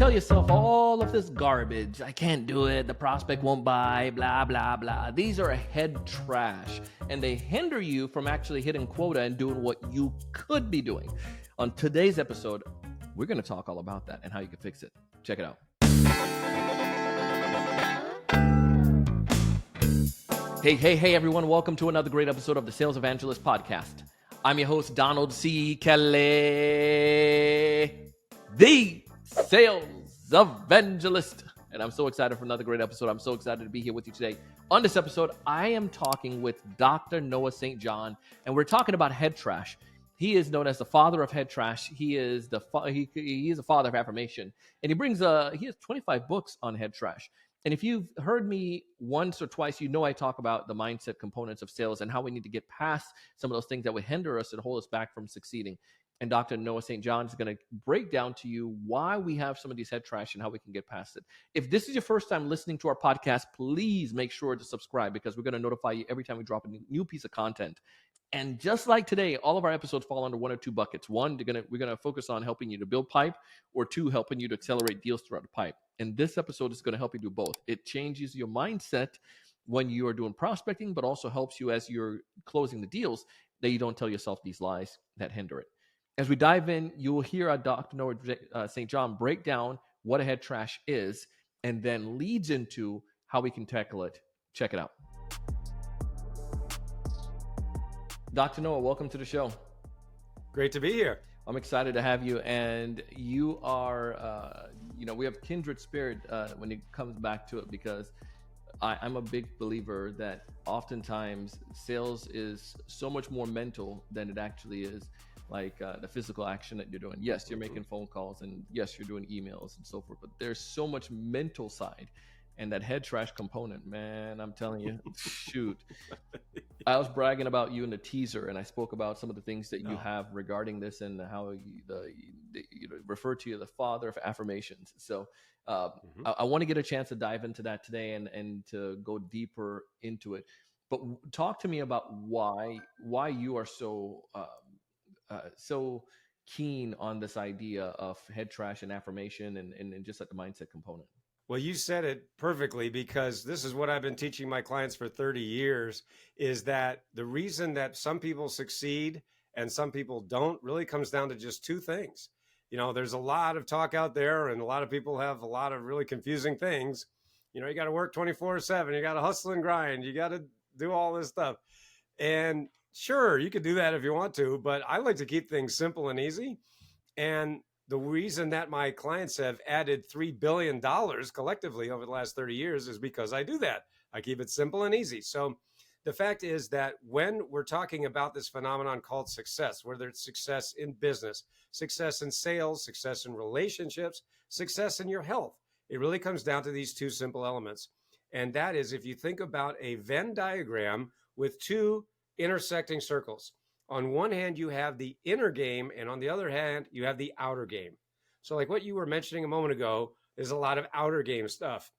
tell yourself all of this garbage. I can't do it. The prospect won't buy, blah, blah, blah. These are head trash, and they hinder you from actually hitting quota and doing what you could be doing. On today's episode, we're going to talk all about that and how you can fix it. Check it out. Hey, everyone. Welcome to another great episode of the Sales Evangelist Podcast. I'm your host, Donald C. Kelly, the Sales Evangelist. And I'm so excited for another great episode. I'm so excited to be here with you today. On this episode, I am talking with Dr. Noah St. John, and we're talking about head trash. He is known as the father of head trash. He is he is a father of affirmation, and he has 25 books on head trash. And if you've heard me once or twice, you know I talk about the mindset components of sales and how we need to get past some of those things that would hinder us and hold us back from succeeding. And Dr. Noah St. John is going to break down to you why we have some of these head trash and how we can get past it. If this is your first time listening to our podcast, please make sure to subscribe because we're going to notify you every time we drop a new piece of content. And just like today, all of our episodes fall under one or two buckets. One, we're gonna focus on helping you to build pipe, or two, helping you to accelerate deals throughout the pipe. And this episode is going to help you do both. It changes your mindset when you are doing prospecting, but also helps you as you're closing the deals that you don't tell yourself these lies that hinder it. As we dive in, you will hear our Dr. Noah St. John break down what a head trash is, and then leads into how we can tackle it. Check it out. Dr. Noah, welcome to the show. Great to be here. I'm excited to have you. And you are, we have kindred spirit when it comes back to it, because I'm a big believer that oftentimes sales is so much more mental than it actually is like the physical action that you're doing. Yes, you're making phone calls, and yes, you're doing emails and so forth, but there's so much mental side. And that head trash component, man, I'm telling you, shoot. I was bragging about you in the teaser, and I spoke about some of the things that you have regarding this and how you refer to you the father of affirmations. So I want to get a chance to dive into that today and to go deeper into it. But talk to me about why you are so keen on this idea of head trash and affirmation and just like the mindset component. Well, you said it perfectly, because this is what I've been teaching my clients for 30 years, is that the reason that some people succeed and some people don't really comes down to just two things. You know, there's a lot of talk out there, and a lot of people have a lot of really confusing things. You know, you got to work 24/7. You got to hustle and grind. You got to do all this stuff. And sure, you could do that if you want to, but I like to keep things simple and easy. And the reason that my clients have added $3 billion collectively over the last 30 years is because I do that. I keep it simple and easy. So the fact is that when we're talking about this phenomenon called success, whether it's success in business, success in sales, success in relationships, success in your health, it really comes down to these two simple elements. And that is, if you think about a Venn diagram with two intersecting circles. On one hand, you have the inner game, and on the other hand, you have the outer game. So like what you were mentioning a moment ago, there's a lot of outer game stuff.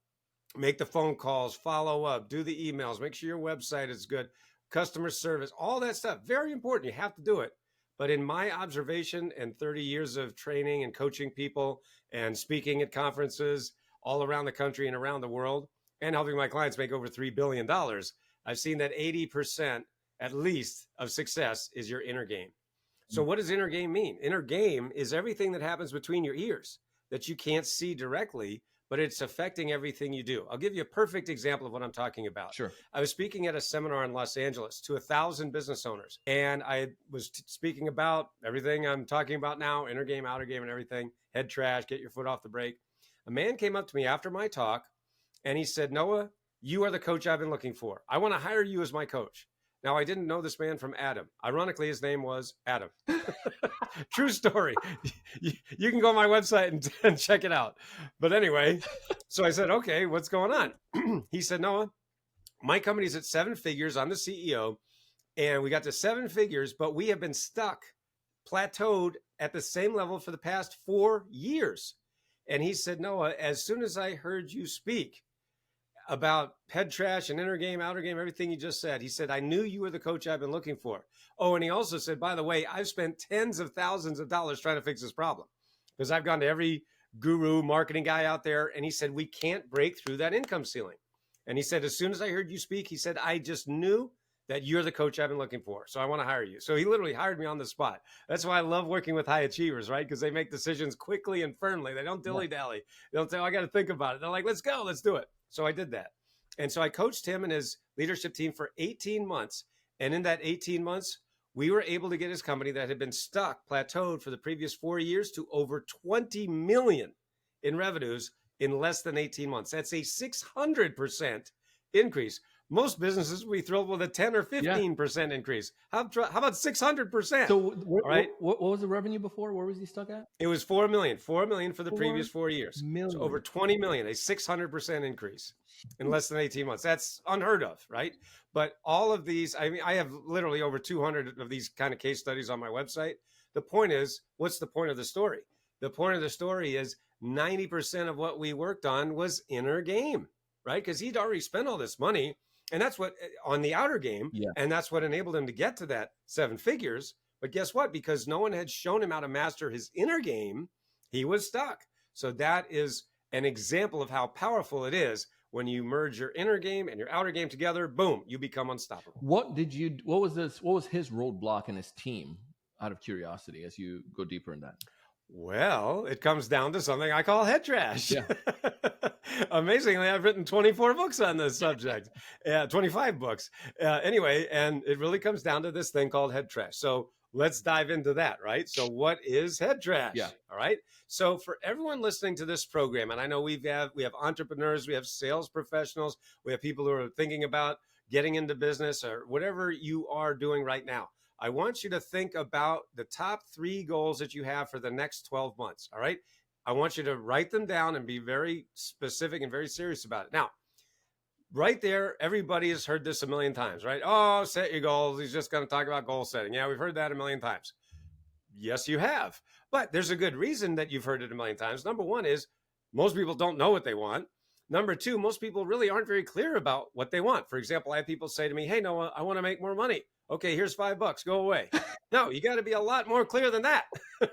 Make the phone calls, follow up, do the emails, make sure your website is good, customer service, all that stuff. Very important. You have to do it. But in my observation and 30 years of training and coaching people and speaking at conferences all around the country and around the world, and helping my clients make over $3 billion, I've seen that 80% at least of success is your inner game. So what does inner game mean? Inner game is everything that happens between your ears that you can't see directly, but it's affecting everything you do. I'll give you a perfect example of what I'm talking about. Sure. I was speaking at a seminar in Los Angeles to 1,000 business owners, and I was speaking about everything I'm talking about now, inner game, outer game, and everything, head trash, get your foot off the brake. A man came up to me after my talk, and he said, "Noah, you are the coach I've been looking for. I want to hire you as my coach." Now, I didn't know this man from Adam. Ironically, his name was Adam. True story. You can go on my website and check it out. But anyway, so I said, okay, what's going on? He said, "Noah, my company's at 7 figures. I'm the CEO. And we got to 7 figures, but we have been stuck, plateaued at the same level for the past 4 years." And he said, "Noah, as soon as I heard you speak about head trash and inner game, outer game, everything you just said," he said, "I knew you were the coach I've been looking for." Oh, and he also said, "By the way, I've spent tens of thousands of dollars trying to fix this problem, because I've gone to every guru marketing guy out there. And he said, we can't break through that income ceiling. And he said, as soon as I heard you speak, he said, I just knew that you're the coach I've been looking for. So I want to hire you. So he literally hired me on the spot. That's why I love working with high achievers, right? Because they make decisions quickly and firmly. They don't dilly-dally. They don't say, oh, I got to think about it. They're like, let's go, let's do it. So I did that. And so I coached him and his leadership team for 18 months. And in that 18 months, we were able to get his company that had been stuck, plateaued for the previous 4 years to over 20 million in revenues in less than 18 months. That's a 600% increase. Most businesses we thrilled with a 10 or 15% increase. How about 600%? So what was the revenue before? Where was he stuck at? It was 4 million for the previous 4 years. So over 20 million, a 600% increase in less than 18 months. That's unheard of, right? But all of these, I mean, I have literally over 200 of these kind of case studies on my website. The point is, what's the point of the story? The point of the story is 90% of what we worked on was inner game, right? Because he'd already spent all this money. And that's what on the outer game. And that's what enabled him to get to that 7 figures. But guess what? Because no one had shown him how to master his inner game, he was stuck. So that is an example of how powerful it is when you merge your inner game and your outer game together. Boom, you become unstoppable. What was his roadblock in his team, out of curiosity, as you go deeper in that? Well, it comes down to something I call head trash. Yeah. Amazingly, I've written 24 books on this subject, 25 books. Anyway, and it really comes down to this thing called head trash. So let's dive into that, right? So what is head trash? Yeah. All right. So for everyone listening to this program, and I know we have entrepreneurs, we have sales professionals, we have people who are thinking about getting into business or whatever you are doing right now. I want you to think about the top 3 goals that you have for the next 12 months. All right. I want you to write them down and be very specific and very serious about it. Now, right there, everybody has heard this a million times, right? Oh, set your goals. He's just going to talk about goal setting. Yeah, we've heard that a million times. Yes, you have. But there's a good reason that you've heard it a million times. Number one is most people don't know what they want. Number two, most people really aren't very clear about what they want. For example, I have people say to me, hey, Noah, I want to make more money. Okay, here's $5, go away. No, you got to be a lot more clear than that,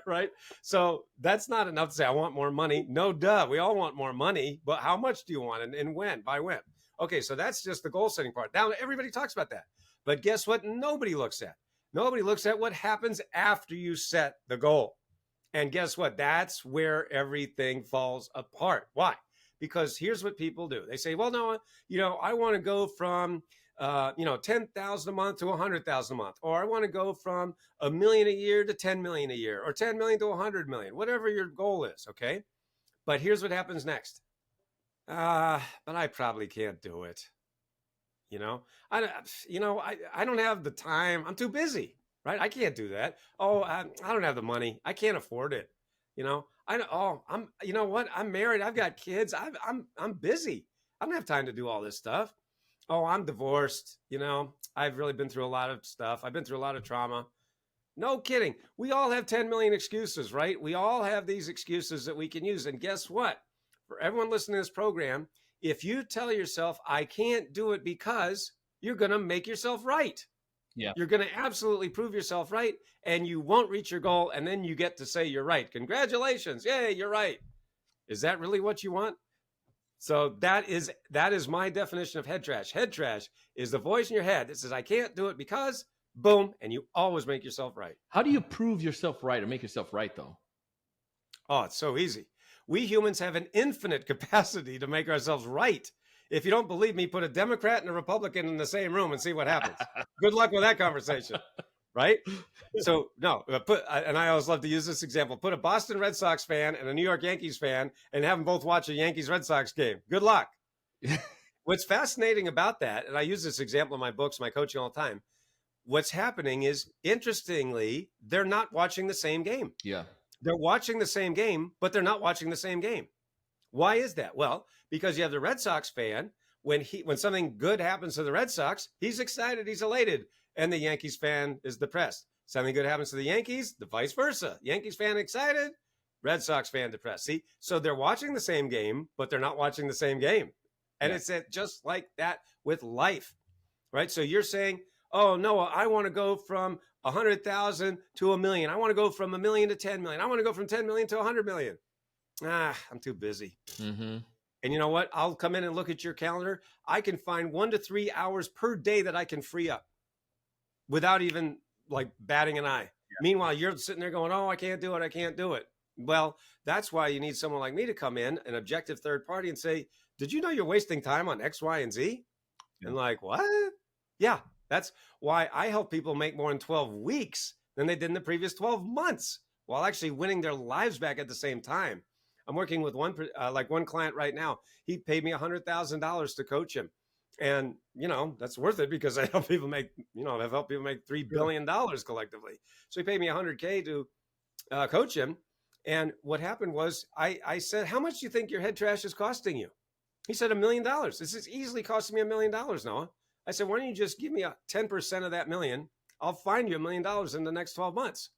right? So that's not enough to say, I want more money. No, duh, we all want more money, but how much do you want and when, by when? Okay, so that's just the goal setting part. Now, everybody talks about that, but guess what? Nobody looks at. Nobody looks at what happens after you set the goal. And guess what? That's where everything falls apart. Why? Because here's what people do. They say, well, Noah, I want to go from 10,000 a month to 100,000 a month, or I want to go from $1 million a year to 10 million a year, or 10 million to 100 million, whatever your goal is. Okay. But here's what happens next. But I probably can't do it. I don't have the time. I'm too busy, right? I can't do that. Oh, I don't have the money. I can't afford it. I'm married. I've got kids. I'm busy. I don't have time to do all this stuff. Oh, I'm divorced. I've really been through a lot of stuff. I've been through a lot of trauma. No kidding. We all have 10 million excuses, right? We all have these excuses that we can use. And guess what? For everyone listening to this program, if you tell yourself, I can't do it because, you're going to make yourself right. Yeah. You're going to absolutely prove yourself right, and you won't reach your goal. And then you get to say you're right. Congratulations. Yay, you're right. Is that really what you want? So that is my definition of head trash. Head trash is the voice in your head that says, I can't do it because, boom, and you always make yourself right. How do you prove yourself right or make yourself right, though? Oh, it's so easy. We humans have an infinite capacity to make ourselves right. If you don't believe me, put a Democrat and a Republican in the same room and see what happens. Good luck with that conversation, right? So no, and I always love to use this example. Put a Boston Red Sox fan and a New York Yankees fan and have them both watch a Yankees-Red Sox game. Good luck. What's fascinating about that, and I use this example in my books, my coaching all the time, what's happening is, interestingly, they're not watching the same game. Yeah. They're watching the same game, but they're not watching the same game. Why is that? Well, because you have the Red Sox fan, when something good happens to the Red Sox, he's excited, he's elated, and the Yankees fan is depressed. Something good happens to the Yankees, the vice versa. Yankees fan excited, Red Sox fan depressed. See, so they're watching the same game, but they're not watching the same game. And It's just like that with life, right? So you're saying, oh, Noah, I want to go from 100,000 to 1 million. I want to go from 1 million to 10 million. I want to go from 10 million to 100 million. I'm too busy. Mm-hmm. And you know what? I'll come in and look at your calendar. I can find 1 to 3 hours per day that I can free up without even like batting an eye. Meanwhile, you're sitting there going, "Oh, I can't do it. I can't do it." Well, that's why you need someone like me to come in, an objective third party, and say, "Did you know you're wasting time on X, Y, and Z?" Yeah. And like, what? Yeah, that's why I help people make more in 12 weeks than they did in the previous 12 months while actually winning their lives back at the same time. I'm working with one client right now. He paid me $100,000 to coach him. And, that's worth it because I help people make, I've helped people make $3 billion collectively. So he paid me $100K to coach him. And what happened was I said, "How much do you think your head trash is costing you?" He said, $1 million. This is easily costing me $1 million, Noah. I said, "Why don't you just give me 10% of that million? I'll find you $1 million in the next 12 months.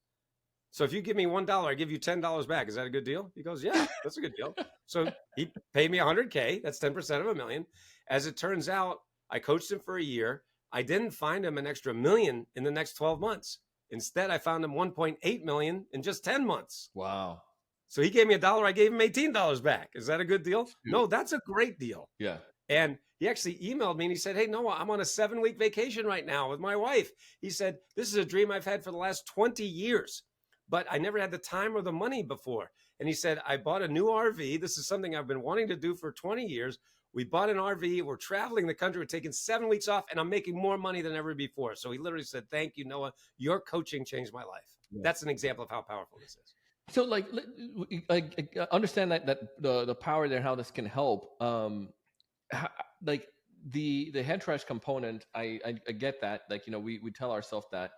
So if you give me $1, I give you $10 back. Is that a good deal?" He goes, "Yeah, that's a good deal." So he paid me $100K. That's 10% of $1 million. As it turns out, I coached him for a year. I didn't find him an extra $1 million in the next 12 months. Instead, I found him $1.8 million in just 10 months. Wow. So he gave me $1. I gave him $18 back. Is that a good deal? Dude. No, that's a great deal. Yeah. And he actually emailed me and he said, "Hey, Noah, I'm on a 7-week vacation right now with my wife." He said, "This is a dream I've had for the last 20 years, but I never had the time or the money before." And he said, "I bought a new RV. This is something I've been wanting to do for 20 years. We bought an RV. We're traveling the country. We're taking 7 weeks off and I'm making more money than ever before." So he literally said, "Thank you, Noah. Your coaching changed my life." Yeah. That's an example of how powerful this is. So like understand that the power there, how this can help. Like the head trash component, I get that. Like, we tell ourselves that.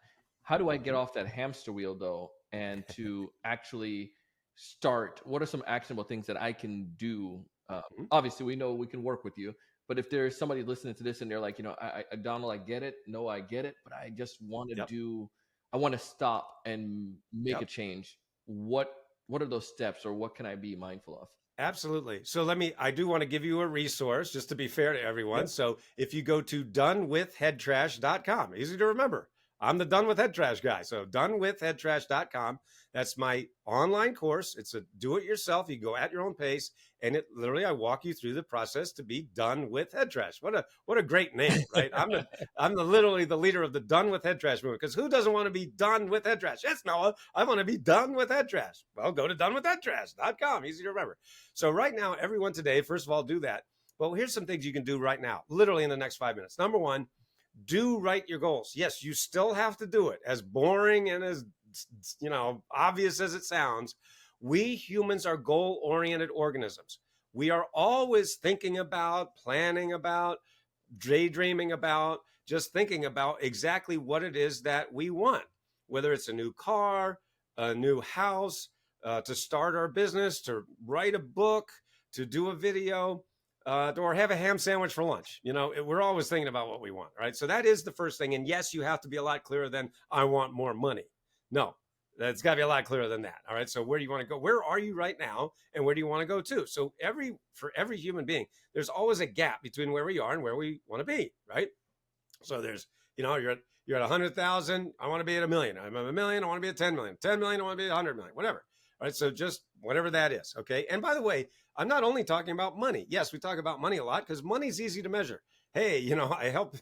How do I get off that hamster wheel though, and to actually start? What are some actionable things that I can do? Obviously, we know we can work with you, but if there's somebody listening to this and they're like, Donald, I get it. No, I get it, but I just want to do. I want to stop and make a change. What are those steps, or what can I be mindful of? Absolutely. So I do want to give you a resource just to be fair to everyone. Yep. So if you go to donewithheadtrash.com, easy to remember. I'm the Done with Head Trash guy. So donewithheadtrash.com. That's my online course. It's a do-it-yourself. You go at your own pace, and I walk you through the process to be done with head trash. What a great name, right? I'm literally the leader of the Done with Head Trash movement, because who doesn't want to be done with head trash? Yes, Noah, I want to be done with head trash. Well, go to donewithheadtrash.com. Easy to remember. So right now, everyone today, first of all, do that. Well, here's some things you can do right now, literally in the next 5 minutes. Number one, do write your goals. Yes, you still have to do it. As boring and as obvious as it sounds, we humans are goal-oriented organisms. We are always thinking about, planning about, daydreaming about, just thinking about exactly what it is that we want, whether it's a new car, a new house, to start our business, to write a book, to do a video, or have a ham sandwich for lunch. We're always thinking about what we want, right? So that is the first thing. And yes, you have to be a lot clearer than "I want more money." No, that's got to be a lot clearer than that. All right. So where do you want to go? Where are you right now? And where do you want to go to? So for every human being, there's always a gap between where we are and where we want to be, right? So there's, you're at 100,000. I want to be at 1 million. I'm at 1 million. I want to be at 10 million. 10 million. I want to be at 100 million, whatever. All right. So just whatever that is. Okay. And by the way, I'm not only talking about money. Yes, we talk about money a lot because money's easy to measure. Hey, I helped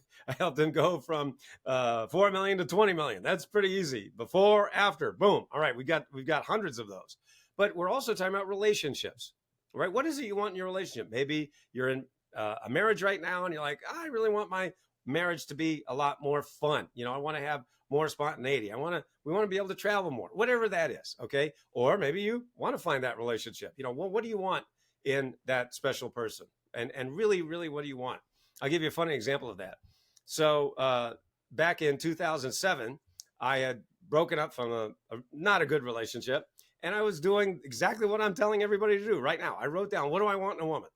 them go from 4 million to 20 million. That's pretty easy. Before, after, boom. All right, we've got hundreds of those. But we're also talking about relationships, right? What is it you want in your relationship? Maybe you're in a marriage right now, and you're like, "I really want my marriage to be a lot more fun. I want to have more spontaneity. We want to be able to travel more," whatever that is. Okay. Or maybe you want to find that relationship. Well, what do you want in that special person? And really, really, what do you want? I'll give you a funny example of that. So back in 2007, I had broken up from a not a good relationship, and I was doing exactly what I'm telling everybody to do right now. I wrote down, what do I want in a woman?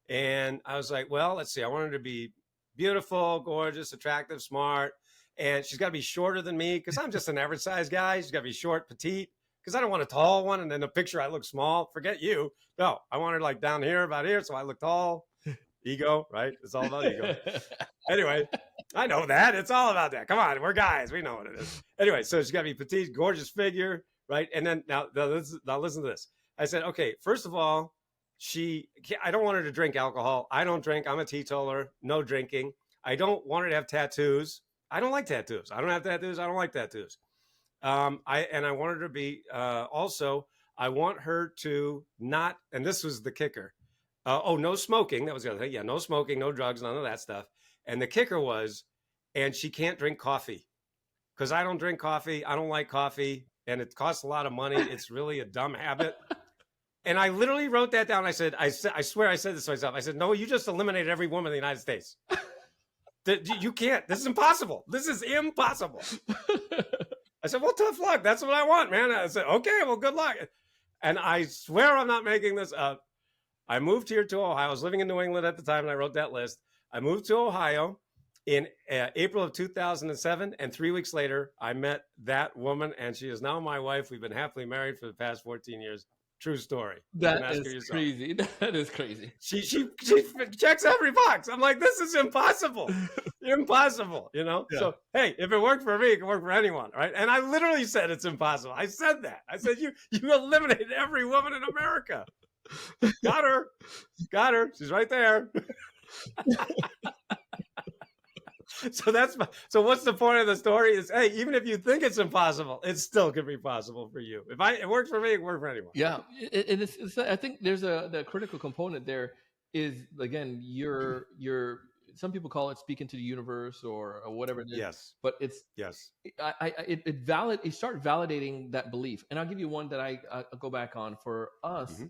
And I was like, well, let's see. I want her to be beautiful, gorgeous, attractive, smart, and she's got to be shorter than me because I'm just an average size guy. She's got to be short, petite, because I don't want a tall one, and in the picture I look small. Forget you. No, I want her like down here, about here, so I look tall. Ego, right? It's all about ego. Anyway, I know that. It's all about that. Come on, we're guys. We know what it is. Anyway, so she's got to be petite, gorgeous figure, right? And then now listen to this. I said, okay, first of all, I don't want her to drink alcohol. I don't drink. I'm a teetotaler, no drinking. I don't want her to have tattoos. I don't like tattoos. I don't have tattoos. I don't like tattoos. I want her to be also. I want her to not, and this was the kicker. No smoking. That was the other thing. Yeah, no smoking, no drugs, none of that stuff. And the kicker was, and she can't drink coffee because I don't drink coffee. I don't like coffee, and it costs a lot of money. It's really a dumb habit. And I literally wrote that down. I swear I said this to myself. I said, no, you just eliminated every woman in the United States. You can't. This is impossible. This is impossible. I said, well, tough luck. That's what I want, man. I said, okay, well, good luck. And I swear I'm not making this up. I moved here to Ohio. I was living in New England at the time, and I wrote that list. I moved to Ohio in April of 2007, and 3 weeks later, I met that woman, and she is now my wife. We've been happily married for the past 14 years. True story. That is crazy. That is crazy. She checks every box. I'm like, this is impossible. Impossible, you know? Yeah. So, hey, if it worked for me, it can work for anyone, right? And I literally said it's impossible. I said that. I said, you eliminated every woman in America. Got her. Got her. She's right there. So what's the point of the story is, hey, even if you think it's impossible, it still could be possible for you. If it works for me, it works for anyone. Yeah. I think there's the critical component there is, again, some people call it speaking to the universe or whatever it is. Yes. But it's, yes. You start validating that belief. And I'll give you one that I go back on for us. Mm-hmm.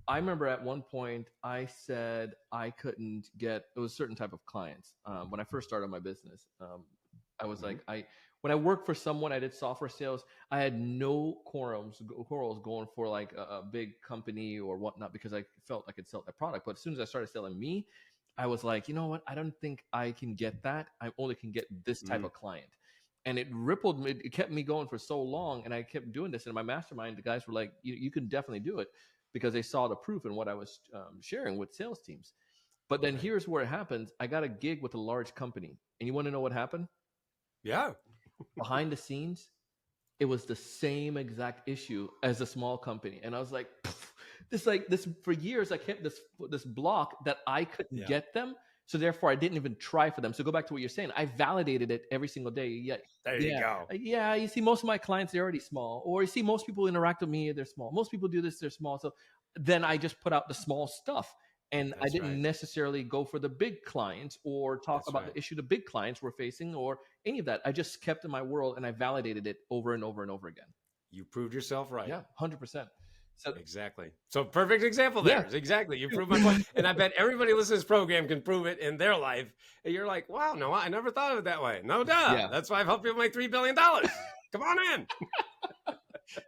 I remember at one point I said I couldn't get, it was a certain type of clients. When I first started my business, I was mm-hmm. like, when I worked for someone, I did software sales. I had no quarrels going for like a big company or whatnot, because I felt I could sell that product. But as soon as I started selling me, I was like, you know what? I don't think I can get that. I only can get this type mm-hmm. of client. And it rippled me. It kept me going for so long. And I kept doing this. And in my mastermind, the guys were like, you can definitely do it, because they saw the proof in what I was sharing with sales teams. But then here's where it happens. I got a gig with a large company. And you want to know what happened? Yeah. Behind the scenes, it was the same exact issue as a small company. And I was like, this for years, I kept this block that I couldn't get them. So therefore, I didn't even try for them. So go back to what you're saying. I validated it every single day. Yeah, there you go. Yeah, you see, most of my clients, they're already small. Or you see, most people interact with me, they're small. Most people do this, they're small. So then I just put out the small stuff. And I didn't necessarily go for the big clients or talk about the issue the big clients were facing or any of that. I just kept in my world and I validated it over and over and over again. You proved yourself right. Yeah, 100%. So, exactly. So perfect example there. Yeah. Exactly. You proved my point. And I bet everybody listening to this program can prove it in their life. And you're like, wow, no, I never thought of it that way. No doubt. Yeah. That's why I've helped people make $3 billion. Come on in.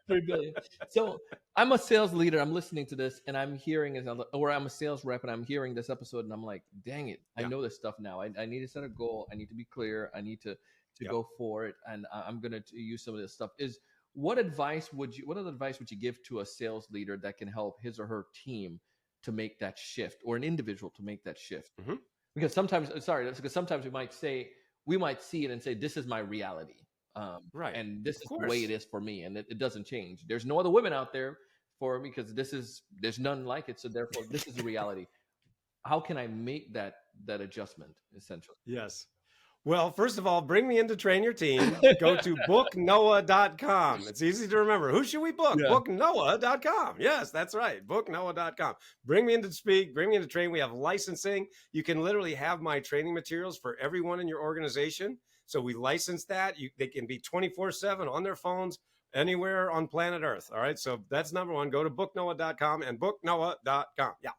3 billion. So I'm a sales leader. I'm listening to this and I'm hearing it, or I'm a sales rep and I'm hearing this episode and I'm like, dang it. I know this stuff now. I need to set a goal. I need to be clear. I need to go for it. And I'm going to use some of this stuff. What other advice would you give to a sales leader that can help his or her team to make that shift, or an individual to make that shift? Mm-hmm. Because sometimes we might see it and say, this is my reality. Right. And this is the way it is for me. And it doesn't change. There's no other women out there for me because there's none like it. So therefore this is the reality. How can I make that adjustment essentially? Yes. Well, first of all, bring me in to train your team. Go to booknoah.com. It's easy to remember. Who should we book? Yeah. Booknoah.com. Yes, that's right. Booknoah.com. Bring me in to speak. Bring me in to train. We have licensing. You can literally have my training materials for everyone in your organization. So we license that. They can be 24/7 on their phones anywhere on planet Earth. All right. So that's number one. Go to booknoah.com and booknoah.com. Yeah.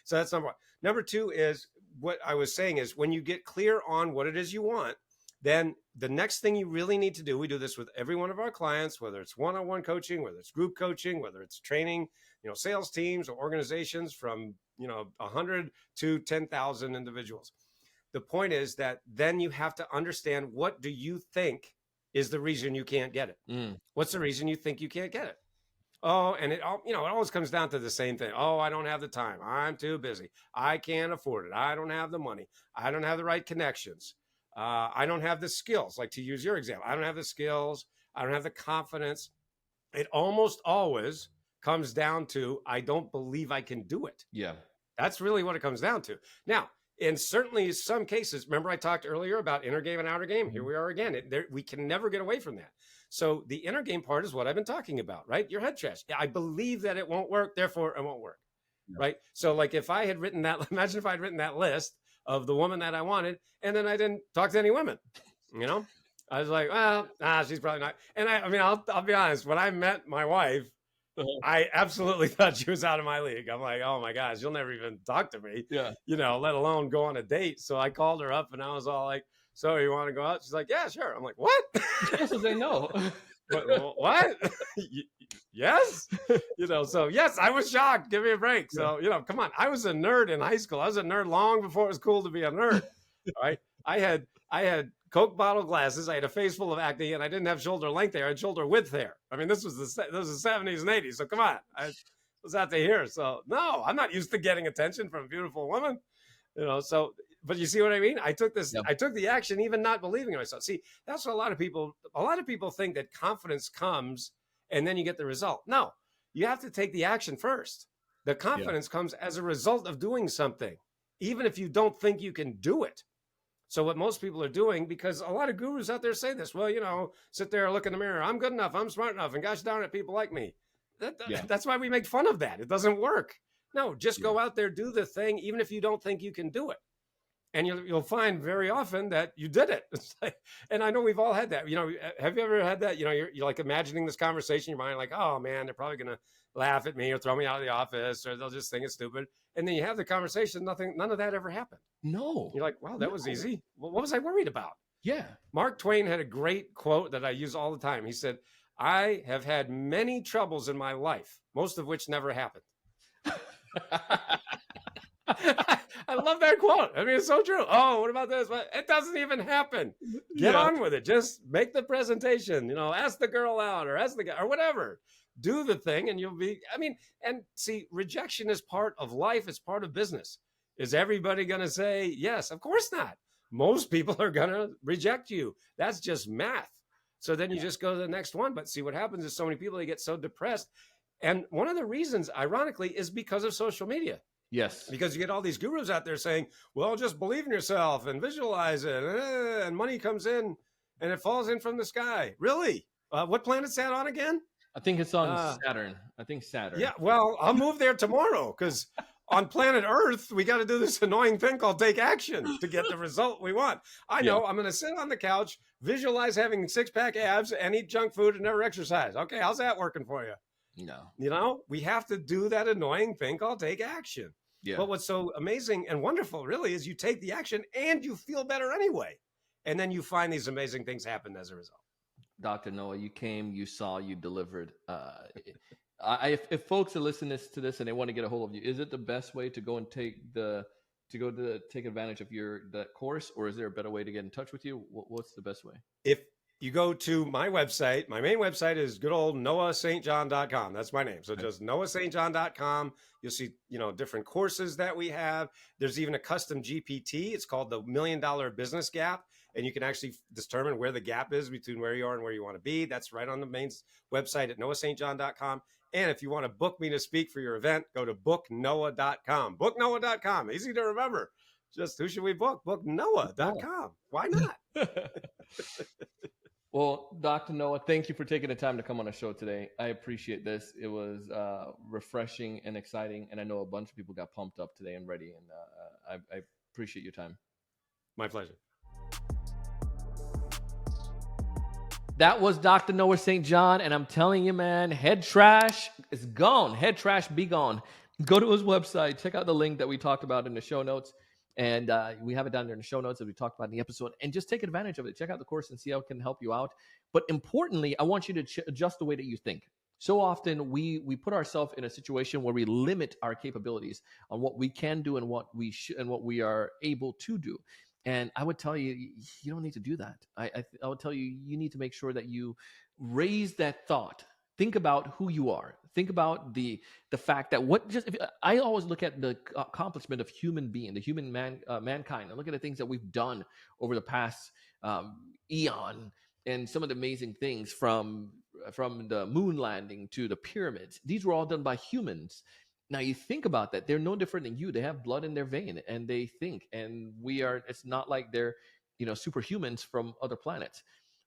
So that's number one. Number two is, what I was saying is, when you get clear on what it is you want, then the next thing you really need to do, we do this with every one of our clients, whether it's one-on-one coaching, whether it's group coaching, whether it's training, sales teams or organizations from, 100 to 10,000 individuals. The point is that then you have to understand, what do you think is the reason you can't get it? Mm. What's the reason you think you can't get it? Oh, and it always comes down to the same thing. Oh, I don't have the time. I'm too busy. I can't afford it. I don't have the money. I don't have the right connections. I don't have the skills. Like, to use your example, I don't have the skills. I don't have the confidence. It almost always comes down to, I don't believe I can do it. Yeah. That's really what it comes down to. Now, in certainly some cases, remember I talked earlier about inner game and outer game? Here we are again. We can never get away from that. So the inner game part is what I've been talking about, right? Your head trash. I believe that it won't work, therefore it won't work, right? So like if I had written that, imagine if I'd written that list of the woman that I wanted, and then I didn't talk to any women, you know? I was like, well, she's probably not. And I mean, I'll be honest. When I met my wife, I absolutely thought she was out of my league. I'm like, oh my gosh, you'll never even talk to me, you know, let alone go on a date. So I called her up and I was all like, so you want to go out? She's like, yeah, sure. I'm like, what? You're supposed to say no. What? Yes? You know, so yes, I was shocked. Give me a break. So, you know, come on. I was a nerd in high school. I was a nerd long before it was cool to be a nerd. All right. I had Coke bottle glasses. I had a face full of acne, and I didn't have shoulder length hair. I had shoulder width hair. I mean, this was the 70s and 80s. So come on, I was out to here. So no, I'm not used to getting attention from a beautiful woman. You know, so but you see what I mean? I took this. I took the action, even not believing in myself. See, that's what a lot of people think that confidence comes and then you get the result. No, you have to take the action first. The confidence comes as a result of doing something, even if you don't think you can do it. So what most people are doing, because a lot of gurus out there say this, well, you know, sit there, look in the mirror. I'm good enough. I'm smart enough. And gosh darn it, people like me. That's why we make fun of that. It doesn't work. No, just go out there, do the thing, even if you don't think you can do it. And you'll find very often that you did it. And I know we've all had that. You know, have you ever had that? You know, you're like imagining this conversation in your mind, like, oh man, they're probably going to laugh at me or throw me out of the office, or they'll just think it's stupid. And then you have the conversation. None of that ever happened. No. You're like, wow, that was easy. Well, what was I worried about? Yeah. Mark Twain had a great quote that I use all the time. He said, I have had many troubles in my life, most of which never happened. I love that quote. I mean, it's so true. Oh, what about this? It doesn't even happen. Get on with it. Just make the presentation, you know, ask the girl out or ask the guy or whatever. Do the thing and you'll be, I mean, and see, rejection is part of life. It's part of business. Is everybody going to say yes? Of course not. Most people are going to reject you. That's just math. So then you just go to the next one. But see, what happens is so many people, they get so depressed. And one of the reasons, ironically, is because of social media. Yes. Because you get all these gurus out there saying, well, just believe in yourself and visualize it. And money comes in and it falls in from the sky. Really? What planet's that on again? I think it's on Saturn. I think Saturn. Yeah, well, I'll move there tomorrow because on planet Earth, we got to do this annoying thing called take action to get the result we want. I know I'm going to sit on the couch, visualize having six-pack abs and eat junk food and never exercise. Okay, how's that working for you? No. You know, we have to do that annoying thing called take action. Yeah. But what's so amazing and wonderful really is you take the action and you feel better anyway. And then you find these amazing things happen as a result. Dr. Noah, you came, you saw, you delivered. If folks are listening to this and they want to get a hold of you, is it the best way to go and take advantage of that course, or is there a better way to get in touch with you? What's the best way? If you go to my website, my main website is good old noahstjohn.com. That's my name. So just noahstjohn.com. You'll see, you know, different courses that we have. There's even a custom GPT. It's called the $1 Million Business Gap. And you can actually determine where the gap is between where you are and where you want to be. That's right on the main website at noahstjohn.com. And if you want to book me to speak for your event, go to booknoah.com. Booknoah.com. Easy to remember. Just who should we book? Booknoah.com. Why not? Well, Dr. Noah, thank you for taking the time to come on the show today. I appreciate this. It was refreshing and exciting. And I know a bunch of people got pumped up today and ready. And I appreciate your time. My pleasure. That was Dr. Noah St. John. And I'm telling you, man, head trash is gone. Head trash be gone. Go to his website. Check out the link that we talked about in the show notes. And we have it down there in the show notes that we talked about in the episode. And just take advantage of it. Check out the course and see how it can help you out. But importantly, I want you to adjust the way that you think. So often we put ourselves in a situation where we limit our capabilities on what we can do and what we should and what we are able to do. And I would tell you, you don't need to do that. I would tell you, you need to make sure that you raise that thought. Think about who you are. Think about the fact that I always look at the accomplishment of human being, the human mankind, and look at the things that we've done over the past eon, and some of the amazing things from from the moon landing to the pyramids. These were all done by humans. Now you think about that, they're no different than you. They have blood in their vein and they think, and we are, it's not like they're, superhumans from other planets.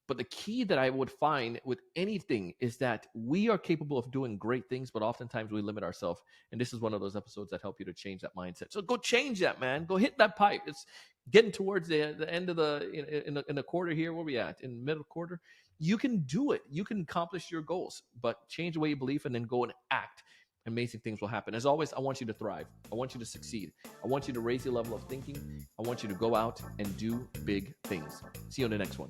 But the key that I would find with anything is that we are capable of doing great things, but oftentimes we limit ourselves. And this is one of those episodes that help you to change that mindset. So go change that, man. Go hit that pipe. It's getting towards the end of in the quarter here. Where we at? In the middle quarter. You can do it. You can accomplish your goals, but change the way you believe and then go and act. Amazing things will happen. As always, I want you to thrive. I want you to succeed. I want you to raise your level of thinking. I want you to go out and do big things. See you on the next one.